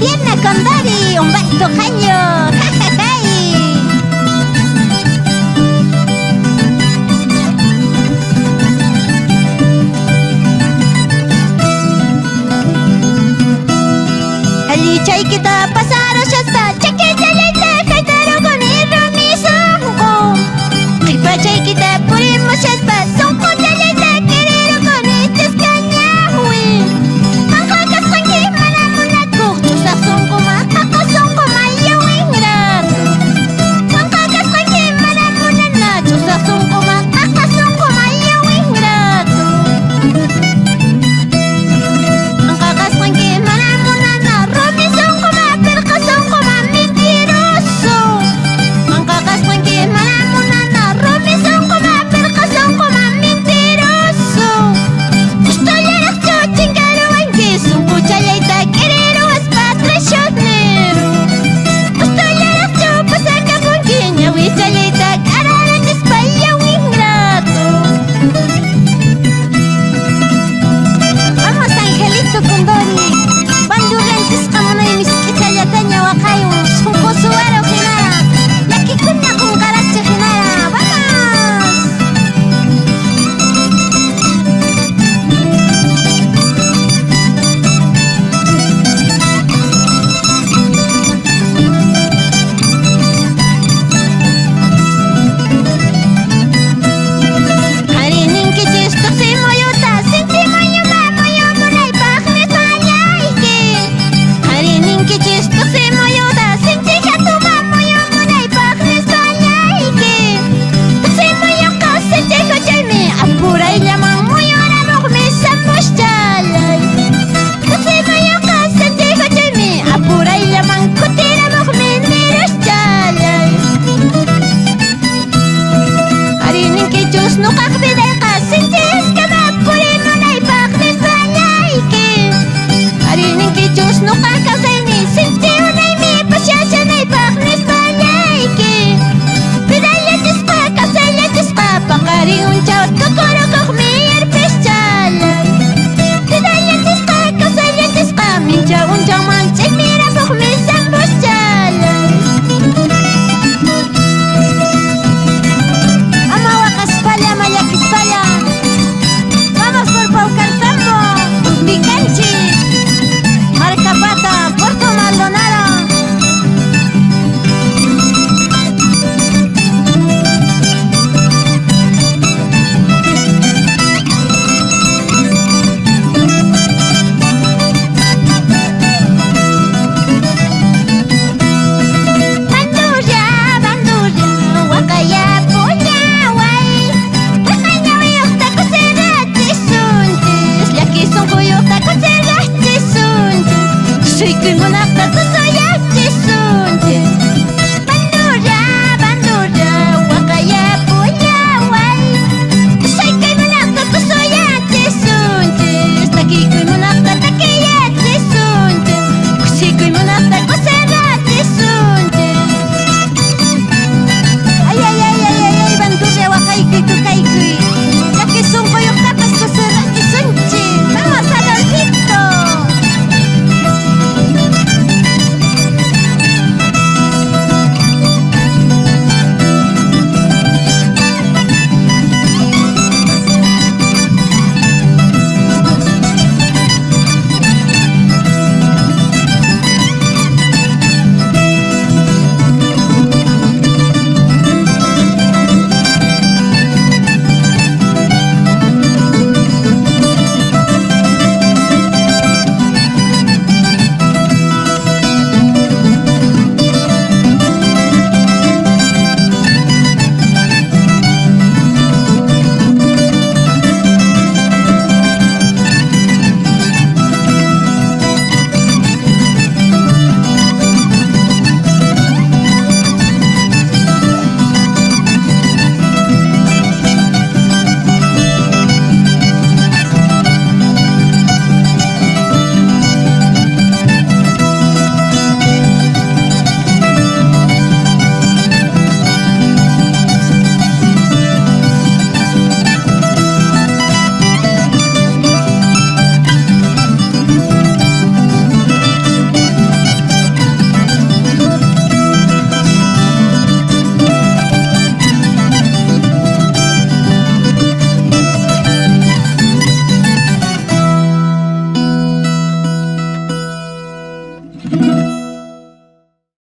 Viernes con Dari, Humberto Caño. Halichay kita pasaro shasta, chequechalayta kaitaro con irroniso. Qipachay kita purimo shaspa, sonko chalayta querero con ichas cañahui. Manjakas kanki manamunako, chusa sonko makako sonko mayawingrato. Manjakas kanki manamunana, chusa sonko makako sonko mayawingrato. Manjakas kanki manamunana, romi sonko mapirka sonko mamentiroso. Manjakas kanki manamunana, romi sonko mapirka sonko mamentiroso. Gusto yarakcho chingaro anki, sonko chalayta querero es patriciotnero. Gusto yarakcho pasaka punki, ñawi chalayta kararan espaya ingrato. Vamos Angelito con